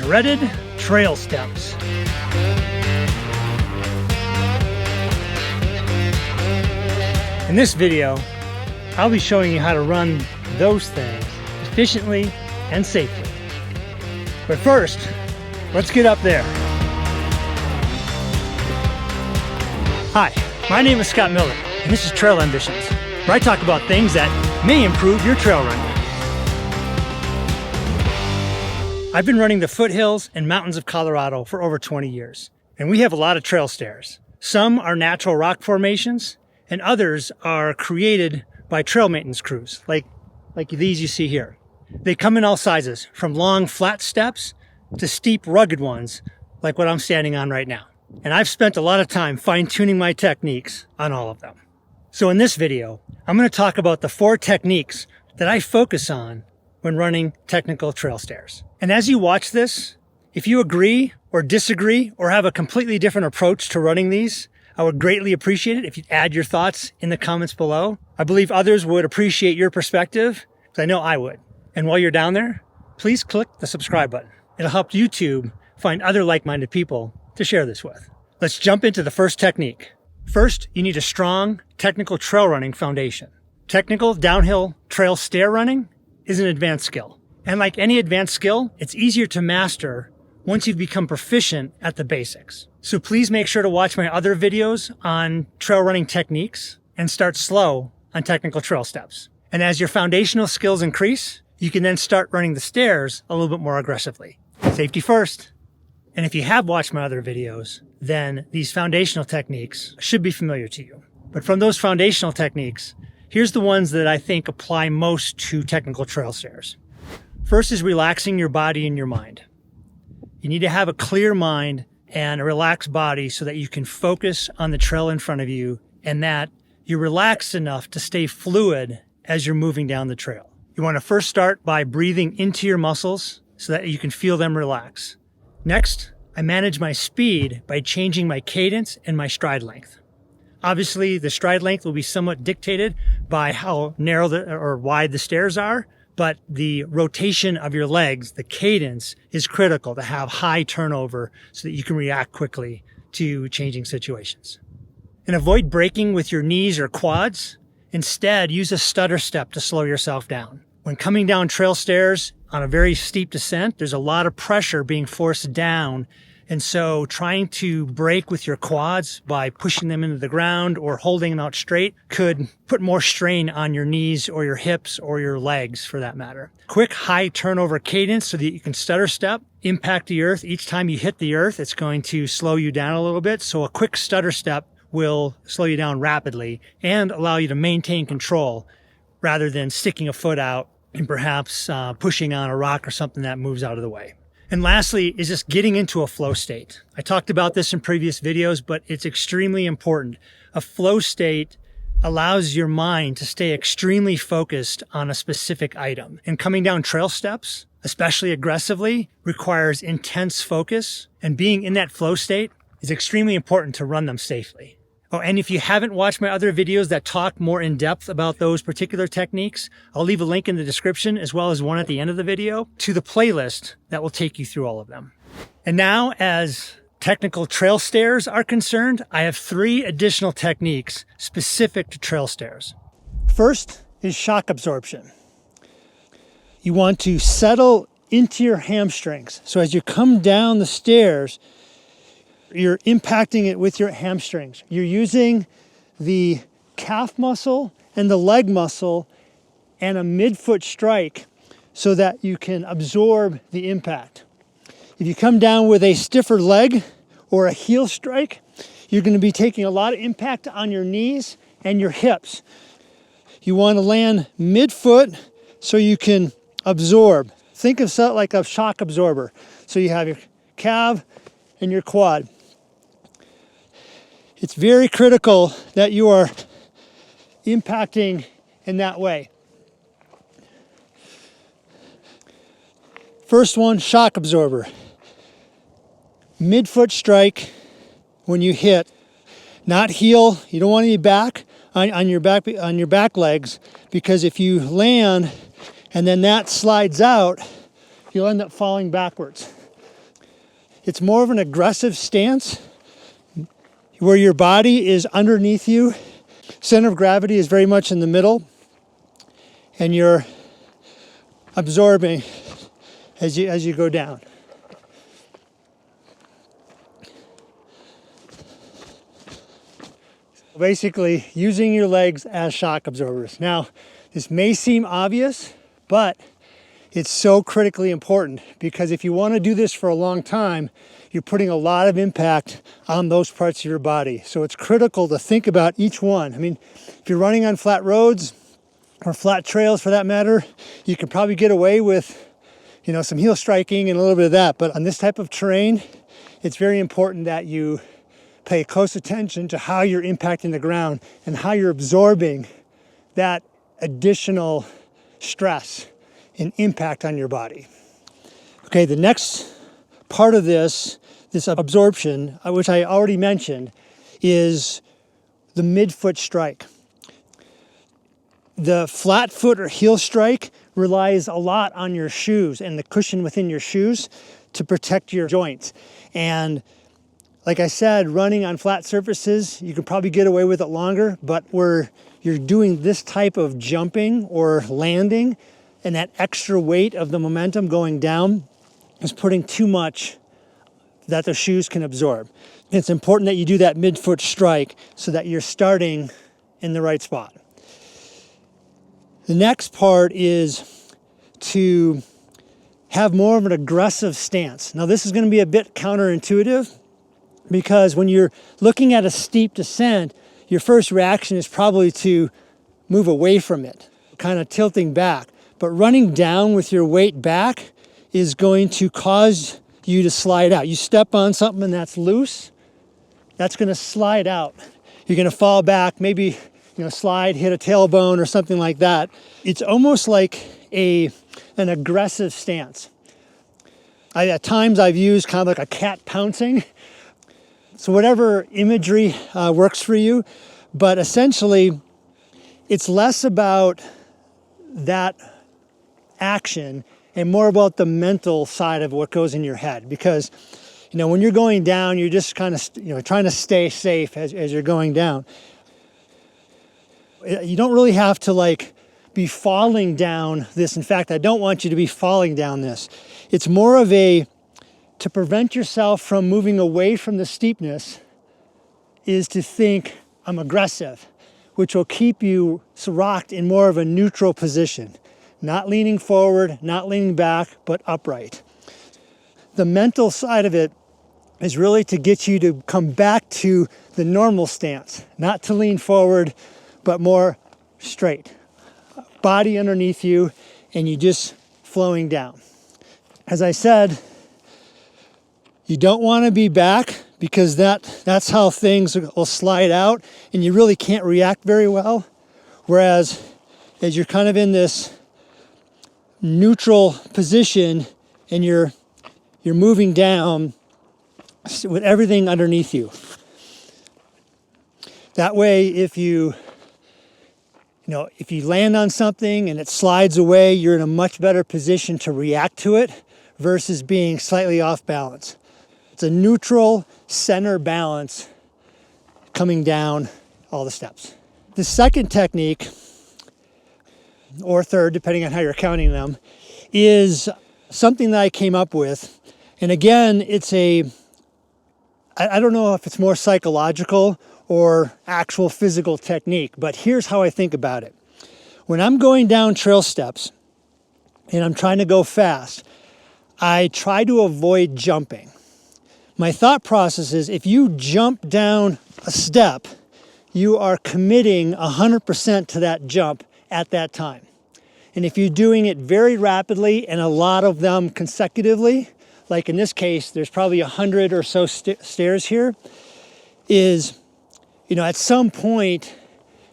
dreaded trail steps. In this video, I'll be showing you how to run those things efficiently and safely. But first, let's get up there. Hi, my name is Scott Miller, and this is Trail Ambitions, where I talk about things that may improve your trail running. I've been running the foothills and mountains of Colorado for over 20 years, and we have a lot of trail stairs. Some are natural rock formations, and others are created by trail maintenance crews, like these you see here. They come in all sizes, from long flat steps to steep rugged ones, like what I'm standing on right now. And I've spent a lot of time fine-tuning my techniques on all of them. So in this video, I'm going to talk about the 4 techniques that I focus on when running technical trail stairs. And as you watch this, if you agree or disagree or have a completely different approach to running these, I would greatly appreciate it if you'd add your thoughts in the comments below. I believe others would appreciate your perspective, because I know I would. And while you're down there, please click the subscribe button. It'll help YouTube find other like-minded people to share this with. Let's jump into the first technique. First, you need a strong technical trail running foundation. Technical downhill trail stair running is an advanced skill. And like any advanced skill, it's easier to master once you've become proficient at the basics. So please make sure to watch my other videos on trail running techniques and start slow on technical trail steps. And as your foundational skills increase, you can then start running the stairs a little bit more aggressively. Safety first. And if you have watched my other videos, then these foundational techniques should be familiar to you. But from those foundational techniques, here's the ones that I think apply most to technical trail stairs. First is relaxing your body and your mind. You need to have a clear mind and a relaxed body so that you can focus on the trail in front of you and that you're relaxed enough to stay fluid as you're moving down the trail. You want to first start by breathing into your muscles so that you can feel them relax. Next, I manage my speed by changing my cadence and my stride length. Obviously, the stride length will be somewhat dictated by how narrow or wide the stairs are, but the rotation of your legs, the cadence, is critical to have high turnover so that you can react quickly to changing situations. And avoid braking with your knees or quads. Instead, use a stutter step to slow yourself down. When coming down trail stairs on a very steep descent, there's a lot of pressure being forced down. And so trying to brake with your quads by pushing them into the ground or holding them out straight could put more strain on your knees or your hips or your legs for that matter. Quick high turnover cadence so that you can stutter step, impact the earth. Each time you hit the earth, it's going to slow you down a little bit. So a quick stutter step will slow you down rapidly and allow you to maintain control rather than sticking a foot out and perhaps pushing on a rock or something that moves out of the way. And lastly is just getting into a flow state. I talked about this in previous videos, but it's extremely important. A flow state allows your mind to stay extremely focused on a specific item. And coming down trail steps, especially aggressively, requires intense focus. And being in that flow state is extremely important to run them safely. Oh, and if you haven't watched my other videos that talk more in depth about those particular techniques, I'll leave a link in the description as well as one at the end of the video to the playlist that will take you through all of them. And now, as technical trail stairs are concerned, I have 3 additional techniques specific to trail stairs. First is shock absorption. You want to settle into your hamstrings. So as you come down the stairs, you're impacting it with your hamstrings. You're using the calf muscle and the leg muscle and a midfoot strike so that you can absorb the impact. If you come down with a stiffer leg or a heel strike, you're going to be taking a lot of impact on your knees and your hips. You want to land midfoot so you can absorb. Think of something like a shock absorber. So you have your calf and your quad. It's very critical that you are impacting in that way. First one, shock absorber. Midfoot strike when you hit, not heel. You don't want any back on your back legs, because if you land and then that slides out, you'll end up falling backwards. It's more of an aggressive stance where your body is underneath you. Center of gravity is very much in the middle, and you're absorbing as you go down. Basically, using your legs as shock absorbers. Now, this may seem obvious, but it's so critically important, because if you want to do this for a long time, you're putting a lot of impact on those parts of your body. So it's critical to think about each one. I mean, if you're running on flat roads or flat trails for that matter, you can probably get away with, some heel striking and a little bit of that. But on this type of terrain, it's very important that you pay close attention to how you're impacting the ground and how you're absorbing that additional stress and impact on your body. Okay, the next part of this absorption, which I already mentioned, is the midfoot strike. The flat foot or heel strike relies a lot on your shoes and the cushion within your shoes to protect your joints. And like I said, running on flat surfaces, you can probably get away with it longer, but where you're doing this type of jumping or landing, and that extra weight of the momentum going down is putting too much that the shoes can absorb. It's important that you do that midfoot strike so that you're starting in the right spot. The next part is to have more of an aggressive stance. Now, this is going to be a bit counterintuitive, because when you're looking at a steep descent, your first reaction is probably to move away from it, kind of tilting back. But running down with your weight back is going to cause you to slide out. You step on something that's loose, that's going to slide out. You're going to fall back, maybe slide, hit a tailbone or something like that. It's almost like an aggressive stance. At times I've used kind of like a cat pouncing. So whatever imagery works for you, but essentially it's less about that action and more about the mental side of what goes in your head. Because, when you're going down, you're just kind of, trying to stay safe as you're going down. You don't really have to be falling down this. In fact, I don't want you to be falling down this. It's more of to prevent yourself from moving away from the steepness is to think, I'm aggressive, which will keep you rocked in more of a neutral position. Not leaning forward, not leaning back, but upright. The mental side of it is really to get you to come back to the normal stance, not to lean forward, but more straight. Body underneath you, and you just flowing down. As I said, you don't want to be back, because that's how things will slide out and you really can't react very well. Whereas as you're kind of in this neutral position and you're moving down with everything underneath you. That way, if you land on something and it slides away, you're in a much better position to react to it versus being slightly off balance. It's a neutral center balance coming down all the steps. The second technique, or third, depending on how you're counting them, is something that I came up with. And again, I don't know if it's more psychological or actual physical technique, but here's how I think about it. When I'm going down trail steps and I'm trying to go fast, I try to avoid jumping. My thought process is, if you jump down a step, you are committing 100% to that jump at that time. And if you're doing it very rapidly and a lot of them consecutively, like in this case, there's probably 100 or so stairs here, at some point,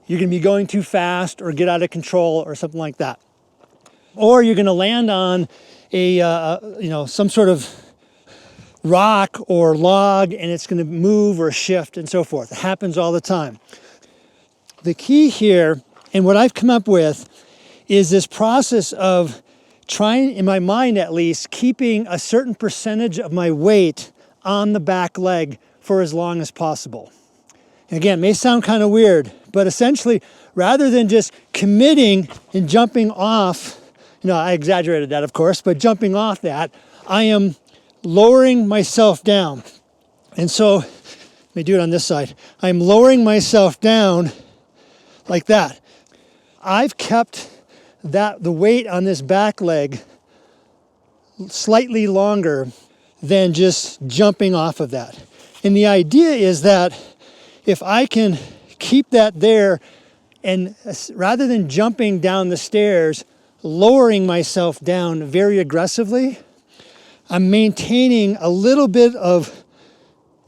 you're going to be going too fast or get out of control or something like that. Or you're going to land on some sort of rock or log, and it's going to move or shift and so forth. It happens all the time. The key here, and what I've come up with, is this process of trying, in my mind at least, keeping a certain percentage of my weight on the back leg for as long as possible. And again, it may sound kind of weird, but essentially, rather than just committing and jumping off, I exaggerated that, of course, but jumping off that, I am lowering myself down. And so, let me do it on this side. I'm lowering myself down like that. I've kept the weight on this back leg slightly longer than just jumping off of that. And the idea is that if I can keep that there, and rather than jumping down the stairs, lowering myself down very aggressively, I'm maintaining a little bit of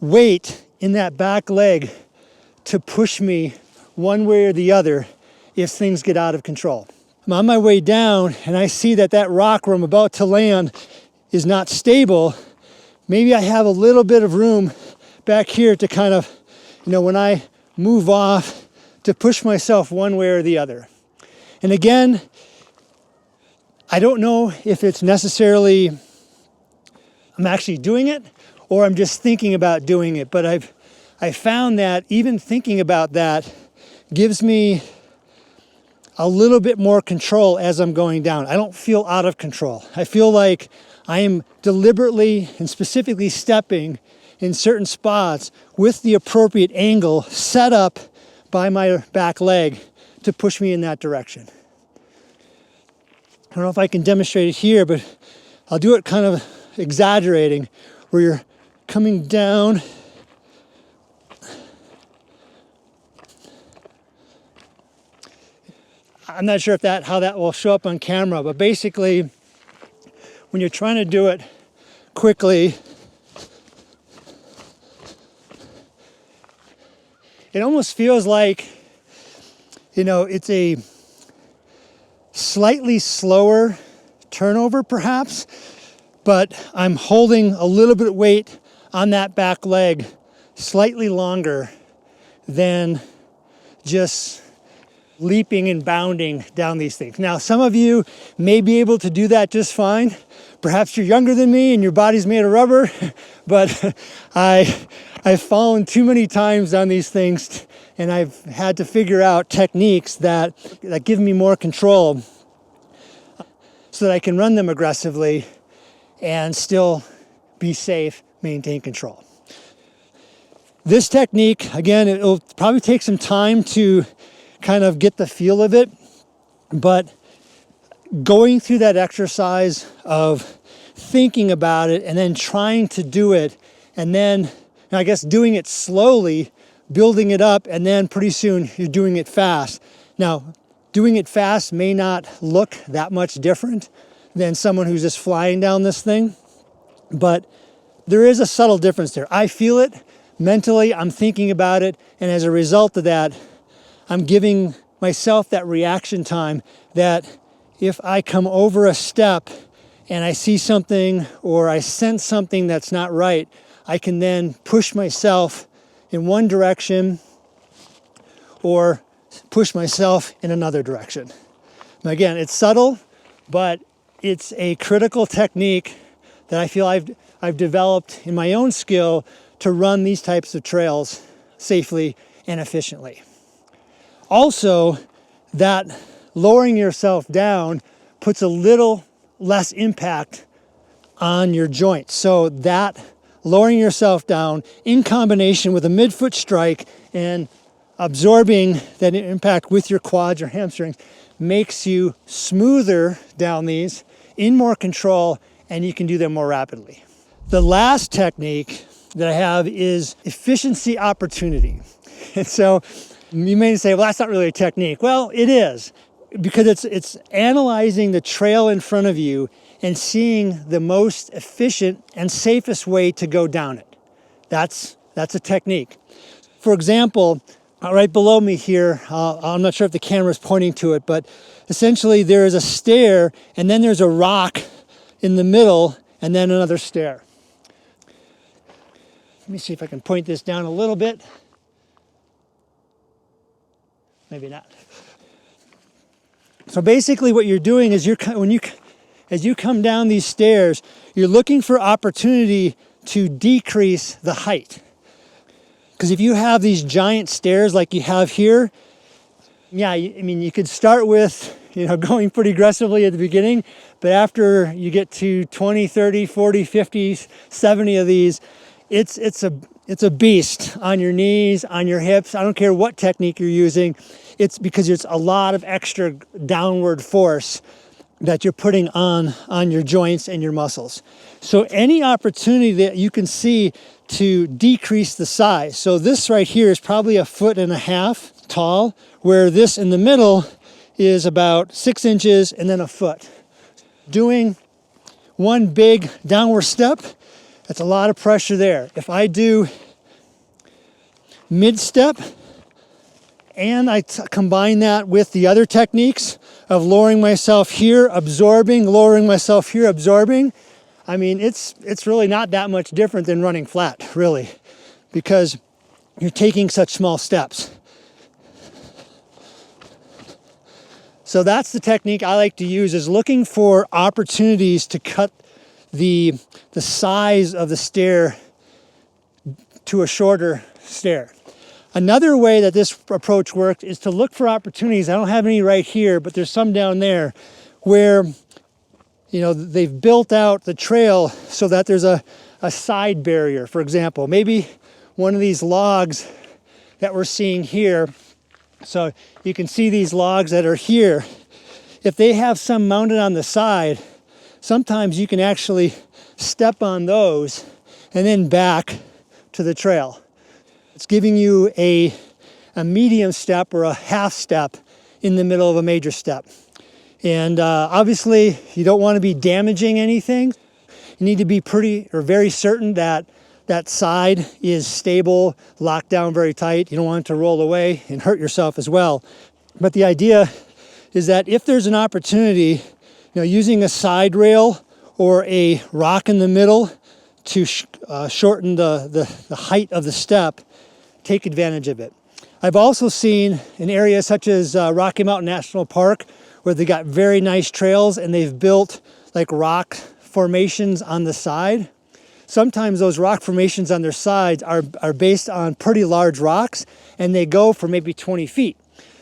weight in that back leg to push me one way or the other if things get out of control. I'm on my way down and I see that rock where I'm about to land is not stable. Maybe I have a little bit of room back here to kind of, when I move off, to push myself one way or the other. And again, I don't know if it's necessarily I'm actually doing it or I'm just thinking about doing it, but I found that even thinking about that gives me a little bit more control as I'm going down. I don't feel out of control. I feel like I am deliberately and specifically stepping in certain spots with the appropriate angle set up by my back leg to push me in that direction. I don't know if I can demonstrate it here, but I'll do it kind of exaggerating, where you're coming down I'm not sure how that will show up on camera, but basically when you're trying to do it quickly, it almost feels like, it's a slightly slower turnover perhaps, but I'm holding a little bit of weight on that back leg slightly longer than just leaping and bounding down these things. Now, some of you may be able to do that just fine. Perhaps you're younger than me and your body's made of rubber, but I've fallen too many times on these things, and I've had to figure out techniques that give me more control so that I can run them aggressively and still be safe, maintain control. This technique, again, it'll probably take some time to kind of get the feel of it, but going through that exercise of thinking about it and then trying to do it, and then I guess doing it slowly, building it up, and then pretty soon you're doing it fast. Now, doing it fast may not look that much different than someone who's just flying down this thing, but there is a subtle difference there. I feel it mentally, I'm thinking about it, and as a result of that, I'm giving myself that reaction time that if I come over a step and I see something or I sense something that's not right, I can then push myself in one direction or push myself in another direction. Now again, it's subtle, but it's a critical technique that I feel I've developed in my own skill to run these types of trails safely and efficiently. Also, that lowering yourself down puts a little less impact on your joints. So that lowering yourself down in combination with a midfoot strike and absorbing that impact with your quads or hamstrings makes you smoother down these, in more control, and you can do them more rapidly. The last technique that I have is efficiency opportunity. And so you may say, well, that's not really a technique. Well, it is, because it's analyzing the trail in front of you and seeing the most efficient and safest way to go down it. That's a technique. For example, right below me here, I'm not sure if the camera is pointing to it, but essentially there is a stair and then there's a rock in the middle and then another stair. Let me see if I can point this down a little bit. Maybe not. So basically what you're doing is as you come down these stairs, you're looking for opportunity to decrease the height. Because if you have these giant stairs like you have here, yeah, I mean, you could start with, going pretty aggressively at the beginning, but after you get to 20, 30, 40, 50, 70 of these, it's a beast on your knees, on your hips. I don't care what technique you're using. It's because it's a lot of extra downward force that you're putting on your joints and your muscles. So any opportunity that you can see to decrease the size. So this right here is probably 1.5 feet tall, where this in the middle is about 6 inches and then a foot. Doing one big downward step, that's a lot of pressure there. If I do mid step and I combine that with the other techniques of lowering myself here, absorbing, lowering myself here, absorbing, I mean, it's really not that much different than running flat, really, because you're taking such small steps. So that's the technique I like to use, is looking for opportunities to cut the size of the stair to a shorter stair. Another way that this approach works is to look for opportunities. I don't have any right here, but there's some down there where they've built out the trail so that there's a side barrier. For example, maybe one of these logs that we're seeing here. So you can see these logs that are here. If they have some mounted on the side, sometimes you can actually step on those and then back to the trail. It's giving you a medium step or a half step in the middle of a major step. And obviously, you don't want to be damaging anything. You need to be very certain that that side is stable, locked down very tight. You don't want it to roll away and hurt yourself as well. But the idea is that if there's an opportunity, using a side rail or a rock in the middle to shorten the height of the step, take advantage of it. I've also seen in areas such as Rocky Mountain National Park where they got very nice trails and they've built like rock formations on the side. Sometimes those rock formations on their sides are based on pretty large rocks and they go for maybe 20 feet.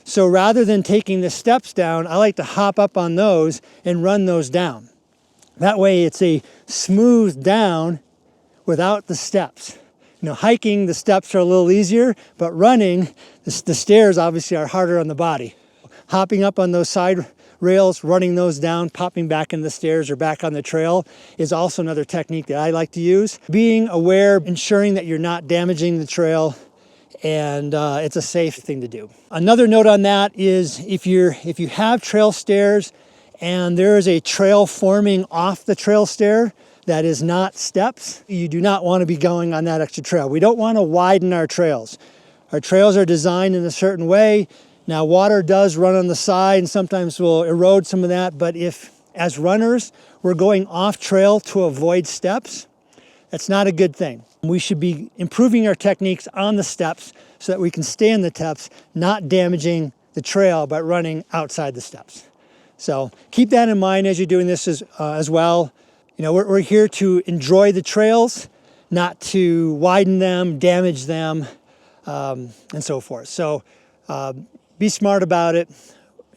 So rather than taking the steps down, I like to hop up on those and run those down. That way it's a smooth down without the steps. Hiking, the steps are a little easier, but running, the stairs obviously are harder on the body. Hopping up on those side rails, running those down, popping back in the stairs or back on the trail is also another technique that I like to use. Being aware, ensuring that you're not damaging the trail, and it's a safe thing to do. Another note on that is if you have trail stairs and there is a trail forming off the trail stair that is not steps, you do not want to be going on that extra trail. We don't want to widen our trails. Our trails are designed in a certain way. Now, water does run on the side and sometimes will erode some of that, but if, as runners, we're going off trail to avoid steps, that's not a good thing. We should be improving our techniques on the steps so that we can stay on the steps, not damaging the trail by running outside the steps. So keep that in mind as you're doing this as well. We're here to enjoy the trails, not to widen them, damage them, and so forth. So be smart about it.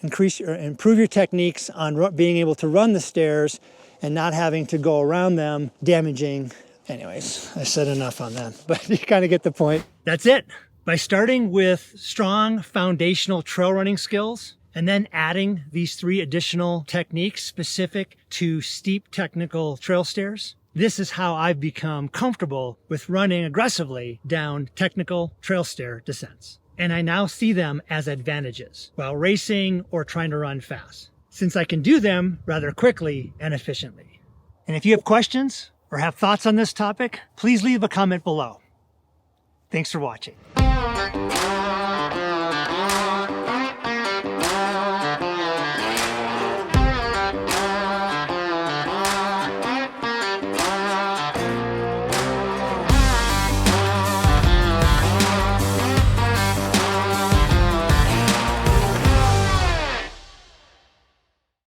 Improve your techniques on being able to run the stairs and not having to go around them, damaging. Anyways, I said enough on that, but you kind of get the point. That's it. By starting with strong foundational trail running skills and then adding these 3 additional techniques specific to steep technical trail stairs, this is how I've become comfortable with running aggressively down technical trail stair descents. And I now see them as advantages while racing or trying to run fast, since I can do them rather quickly and efficiently. And if you have questions or have thoughts on this topic, please leave a comment below. Thanks for watching.